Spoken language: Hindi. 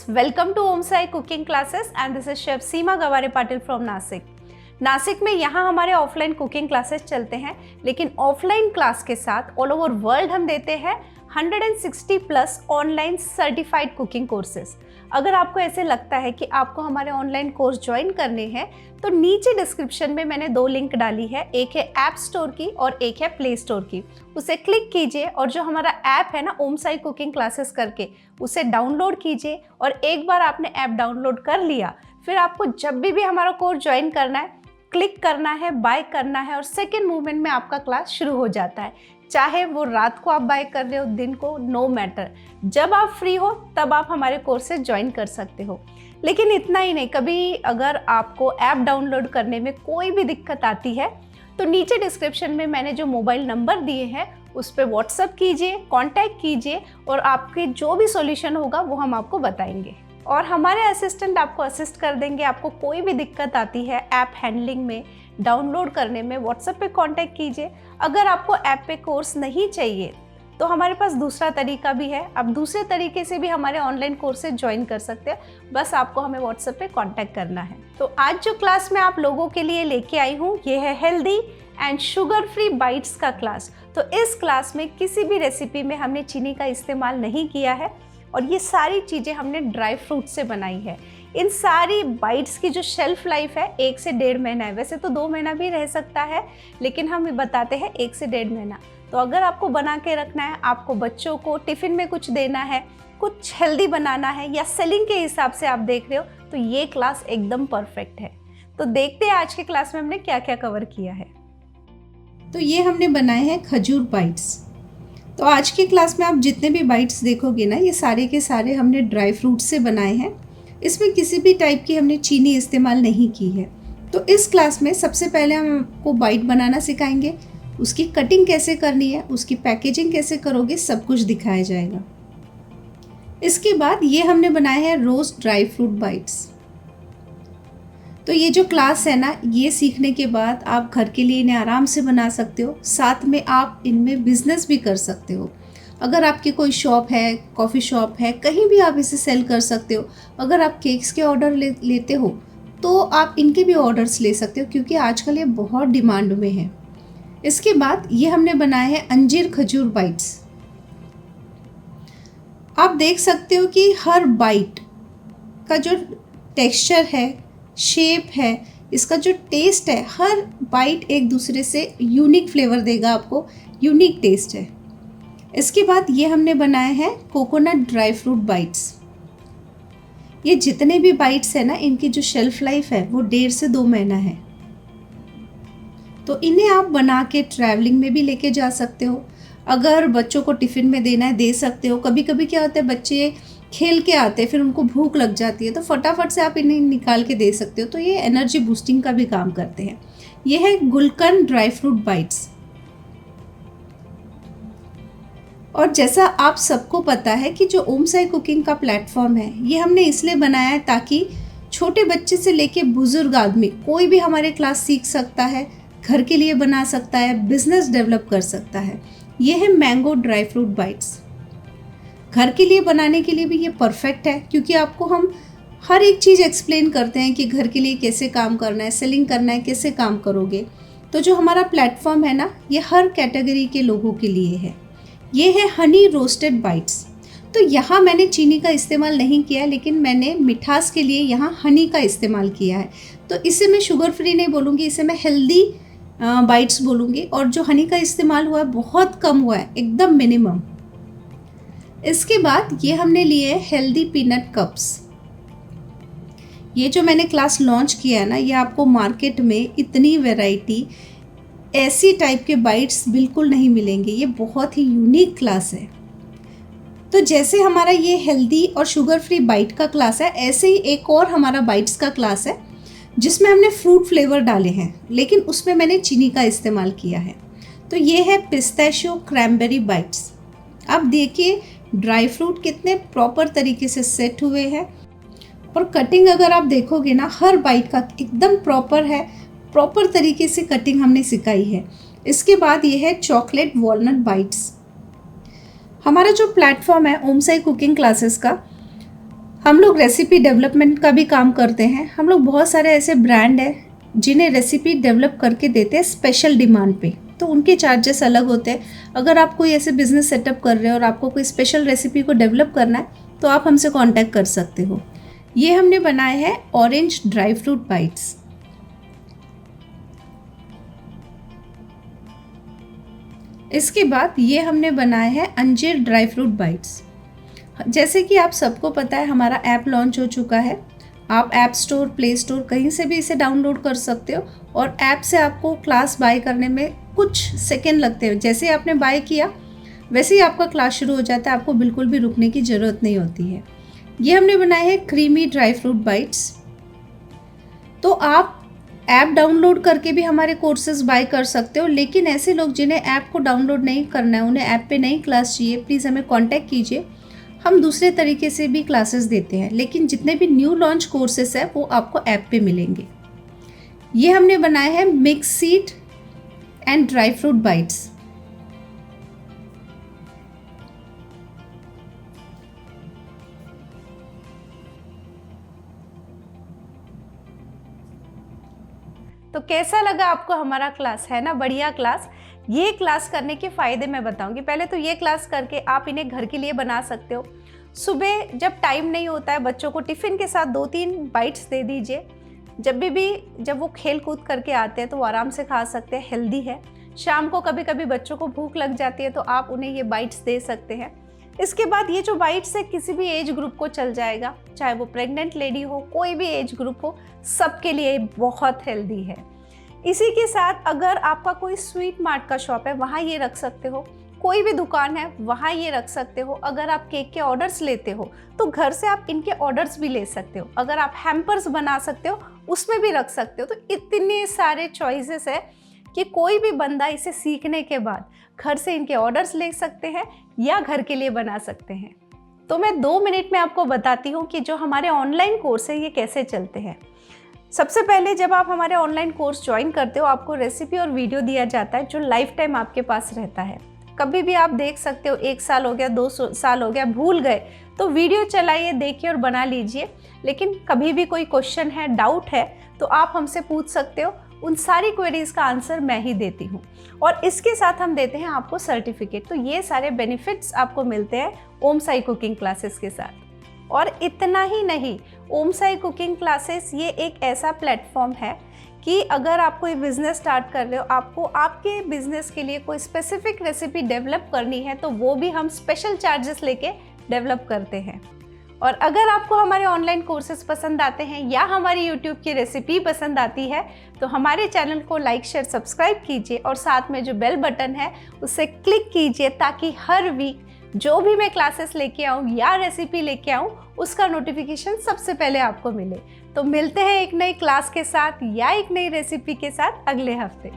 welcome to Om Sai Cooking Classes and this is Chef Seema Gaware Patil from Nasik. Nashik में यहाँ हमारे ऑफलाइन कुकिंग क्लासेस चलते हैं, लेकिन ऑफलाइन क्लास के साथ ऑल ओवर वर्ल्ड हम देते हैं 160 plus online certified cooking courses. अगर आपको ऐसे लगता है कि आपको हमारे ऑनलाइन कोर्स ज्वाइन करने हैं तो नीचे डिस्क्रिप्शन में मैंने 2 लिंक डाली है, एक है ऐप स्टोर की और एक है प्ले स्टोर की। उसे क्लिक कीजिए और जो हमारा ऐप है ना ओम साई कुकिंग क्लासेस करके, उसे डाउनलोड कीजिए और एक बार आपने ऐप डाउनलोड कर लिया फिर आपको जब भी हमारा कोर्स ज्वाइन करना है क्लिक करना है, बाय करना है और सेकेंड मूवमेंट में आपका क्लास शुरू हो जाता है। चाहे वो रात को आप बाय कर रहे हो, दिन को, नो मैटर, जब आप फ्री हो तब आप हमारे कोर्सेज ज्वाइन कर सकते हो। लेकिन इतना ही नहीं, कभी अगर आपको ऐप डाउनलोड करने में कोई भी दिक्कत आती है तो नीचे डिस्क्रिप्शन में मैंने जो मोबाइल नंबर दिए हैं उस पर व्हाट्सअप कीजिए, कॉन्टैक्ट कीजिए और आपके जो भी सॉल्यूशन होगा वो हम आपको बताएंगे और हमारे असिस्टेंट आपको असिस्ट कर देंगे। आपको कोई भी दिक्कत आती है ऐप हैंडलिंग में, डाउनलोड करने में, व्हाट्सएप पे कांटेक्ट कीजिए। अगर आपको ऐप पे कोर्स नहीं चाहिए तो हमारे पास दूसरा तरीका भी है, आप दूसरे तरीके से भी हमारे ऑनलाइन कोर्सेज ज्वाइन कर सकते हैं, बस आपको हमें व्हाट्सएप पे कांटेक्ट करना है। तो आज जो क्लास मैं आप लोगों के लिए लेके आई हूँ ये है healthy and sugar free bytes का क्लास। तो इस क्लास में किसी भी रेसिपी में हमने चीनी का इस्तेमाल नहीं किया है और ये सारी चीज़ें हमने ड्राई फ्रूट से बनाई है। इन सारी बाइट्स की जो शेल्फ लाइफ है 1 से 1.5 महीना है, वैसे तो 2 महीना भी रह सकता है लेकिन हम बताते हैं 1 से 1.5 महीना। तो अगर आपको बना के रखना है, आपको बच्चों को टिफ़िन में कुछ देना है, कुछ हेल्दी बनाना है या सेलिंग के हिसाब से आप देख रहे हो तो ये क्लास एकदम परफेक्ट है। तो देखते हैं आज के क्लास में हमने क्या क्या कवर किया है। तो ये हमने बनाए हैं खजूर बाइट्स। तो आज की क्लास में आप जितने भी बाइट्स देखोगे ना, ये सारे के सारे हमने ड्राई फ्रूट से बनाए हैं। इसमें किसी भी टाइप की हमने चीनी इस्तेमाल नहीं की है। तो इस क्लास में सबसे पहले हम आपको बाइट बनाना सिखाएंगे, उसकी कटिंग कैसे करनी है, उसकी पैकेजिंग कैसे करोगे, सब कुछ दिखाया जाएगा। इसके बाद ये हमने बनाए हैं रोस्ट ड्राई फ्रूट बाइट्स। तो ये जो क्लास है ना, ये सीखने के बाद आप घर के लिए इन्हें आराम से बना सकते हो, साथ में आप इनमें बिजनेस भी कर सकते हो। अगर आपकी कोई शॉप है, कॉफ़ी शॉप है, कहीं भी आप इसे सेल कर सकते हो। अगर आप केक्स के ऑर्डर लेते हो तो आप इनके भी ऑर्डर्स ले सकते हो क्योंकि आजकल ये बहुत डिमांड में है। इसके बाद ये हमने बनाए हैं अंजीर खजूर बाइट्स। आप देख सकते हो कि हर बाइट का जो टेक्सचर है, शेप है, इसका जो टेस्ट है, हर बाइट एक दूसरे से यूनिक फ्लेवर देगा आपको, यूनिक टेस्ट है। इसके बाद ये हमने बनाए हैं कोकोनट ड्राई फ्रूट बाइट्स। ये जितने भी बाइट्स है ना, इनकी जो शेल्फ लाइफ है वो 1.5 से 2 महीना है। तो इन्हें आप बना के ट्रैवलिंग में भी लेके जा सकते हो। अगर बच्चों को टिफ़िन में देना है दे सकते हो। कभी कभी क्या होता है, बच्चे खेल के आते हैं फिर उनको भूख लग जाती है तो फटाफट से आप इन्हें निकाल के दे सकते हो। तो ये एनर्जी बूस्टिंग का भी काम करते हैं। ये है गुलकंद ड्राई फ्रूट बाइट्स। और जैसा आप सबको पता है कि जो ओम साई कुकिंग का प्लेटफॉर्म है ये हमने इसलिए बनाया है ताकि छोटे बच्चे से लेके बुजुर्ग आदमी कोई भी हमारे क्लास सीख सकता है, घर के लिए बना सकता है, बिजनेस डेवलप कर सकता है। ये है मैंगो ड्राई फ्रूट बाइट्स। घर के लिए बनाने के लिए भी ये परफेक्ट है क्योंकि आपको हम हर एक चीज़ एक्सप्लेन करते हैं कि घर के लिए कैसे काम करना है, सेलिंग करना है, कैसे काम करोगे। तो जो हमारा प्लेटफॉर्म है ना, ये हर कैटेगरी के लोगों के लिए है। ये है हनी रोस्टेड बाइट्स। तो यहाँ मैंने चीनी का इस्तेमाल नहीं किया लेकिन मैंने मिठास के लिए यहाँ हनी का इस्तेमाल किया है। तो इसे मैं शुगर फ्री नहीं बोलूँगी, इसे मैं हेल्दी बाइट्स बोलूँगी। और जो हनी का इस्तेमाल हुआ है बहुत कम हुआ है, एकदम मिनिमम। इसके बाद ये हमने लिए हेल्दी पीनट कप्स। ये जो मैंने क्लास लॉन्च किया है ना, ये आपको मार्केट में इतनी वैरायटी ऐसी टाइप के बाइट्स बिल्कुल नहीं मिलेंगे। ये बहुत ही यूनिक क्लास है। तो जैसे हमारा ये हेल्दी और शुगर फ्री बाइट का क्लास है, ऐसे ही एक और हमारा बाइट्स का क्लास है जिसमें हमने फ्रूट फ्लेवर डाले हैं लेकिन उसमें मैंने चीनी का इस्तेमाल किया है। तो ये है पिस्ताशियो क्रैनबेरी बाइट्स। आप देखिए ड्राई फ्रूट कितने प्रॉपर तरीके से सेट हुए हैं और कटिंग अगर आप देखोगे ना, हर बाइट का एकदम प्रॉपर है, प्रॉपर तरीके से कटिंग हमने सिखाई है। इसके बाद ये है चॉकलेट वॉलनट बाइट्स। हमारा जो प्लेटफॉर्म है ओम साई कुकिंग क्लासेस का, हम लोग रेसिपी डेवलपमेंट का भी काम करते हैं। हम लोग बहुत सारे ऐसे ब्रांड हैं जिन्हें रेसिपी डेवलप करके देते हैं स्पेशल डिमांड पे, तो उनके चार्जेस अलग होते हैं। अगर आप कोई ऐसे बिजनेस सेटअप कर रहे हो और आपको कोई स्पेशल रेसिपी को डेवलप करना है तो आप हमसे कांटेक्ट कर सकते हो। ये हमने बनाए हैं ऑरेंज ड्राई फ्रूट बाइट्स। इसके बाद ये हमने बनाए हैं अंजीर ड्राई फ्रूट बाइट्स। जैसे कि आप सबको पता है हमारा ऐप लॉन्च हो चुका है। आप ऐप स्टोर, प्ले स्टोर कहीं से भी इसे डाउनलोड कर सकते हो और ऐप से आपको क्लास बाय करने में कुछ सेकेंड लगते हैं। जैसे आपने बाय किया वैसे ही आपका क्लास शुरू हो जाता है, आपको बिल्कुल भी रुकने की ज़रूरत नहीं होती है। ये हमने बनाए हैं क्रीमी ड्राई फ्रूट बाइट्स। तो आप ऐप डाउनलोड करके भी हमारे कोर्सेज बाय कर सकते हो, लेकिन ऐसे लोग जिन्हें ऐप को डाउनलोड नहीं करना है, उन्हें ऐप पे नई क्लास चाहिए, प्लीज़ हमें कांटेक्ट कीजिए। हम दूसरे तरीके से भी क्लासेस देते हैं, लेकिन जितने भी न्यू लॉन्च कोर्सेस हैं वो आपको ऐप पे मिलेंगे। ये हमने बनाए हैं mix seed and dry fruit bytes. तो कैसा लगा आपको हमारा क्लास? है ना बढ़िया क्लास। ये क्लास करने के फ़ायदे मैं बताऊंगी। पहले तो ये क्लास करके आप इन्हें घर के लिए बना सकते हो। सुबह जब टाइम नहीं होता है, बच्चों को टिफ़िन के साथ 2-3 बाइट्स दे दीजिए। जब वो खेल कूद करके आते हैं तो वो आराम से खा सकते हैं, हेल्दी है। शाम को कभी कभी बच्चों को भूख लग जाती है तो आप उन्हें ये बाइट्स दे सकते हैं। इसके बाद ये जो बाइट्स है किसी भी एज ग्रुप को चल जाएगा, चाहे वो प्रेग्नेंट लेडी हो, कोई भी एज ग्रुप हो, सबके लिए बहुत हेल्दी है। इसी के साथ अगर आपका कोई स्वीट मार्ट का शॉप है वहाँ ये रख सकते हो, कोई भी दुकान है वहाँ ये रख सकते हो। अगर आप केक के ऑर्डर्स लेते हो तो घर से आप इनके ऑर्डर्स भी ले सकते हो। अगर आप हैम्पर्स बना सकते हो उसमें भी रख सकते हो। तो इतने सारे चॉइसेस है कि कोई भी बंदा इसे सीखने के बाद घर से इनके ऑर्डर्स ले सकते हैं या घर के लिए बना सकते हैं। तो मैं 2 मिनट में आपको बताती हूँ कि जो हमारे ऑनलाइन कोर्स है ये कैसे चलते हैं। सबसे पहले जब आप हमारे ऑनलाइन कोर्स ज्वाइन करते हो आपको रेसिपी और वीडियो दिया जाता है जो लाइफ टाइम आपके पास रहता है। कभी भी आप देख सकते हो, 1 साल हो गया, 2 साल हो गया, भूल गए तो वीडियो चलाइए, देखिए और बना लीजिए। लेकिन कभी भी कोई क्वेश्चन है, डाउट है तो आप हमसे पूछ सकते हो। उन सारी क्वेरीज का आंसर मैं ही देती हूँ और इसके साथ हम देते हैं आपको सर्टिफिकेट। तो ये सारे बेनिफिट्स आपको मिलते हैं ओम साई कुकिंग क्लासेस के साथ। और इतना ही नहीं, ओम साई कुकिंग क्लासेस ये एक ऐसा प्लेटफॉर्म है कि अगर आप कोई बिज़नेस स्टार्ट कर रहे हो, आपको आपके बिज़नेस के लिए कोई स्पेसिफिक रेसिपी डेवलप करनी है तो वो भी हम स्पेशल चार्जेस लेके डेवलप करते हैं। और अगर आपको हमारे ऑनलाइन कोर्सेज पसंद आते हैं या हमारी यूट्यूब की रेसिपी पसंद आती है तो हमारे चैनल को लाइक, शेयर, सब्सक्राइब कीजिए और साथ में जो बेल बटन है उसे क्लिक कीजिए ताकि हर वीक जो भी मैं क्लासेस लेके आऊँ या रेसिपी लेके आऊँ उसका नोटिफिकेशन सबसे पहले आपको मिले। तो मिलते हैं एक नई क्लास के साथ या एक नई रेसिपी के साथ अगले हफ्ते।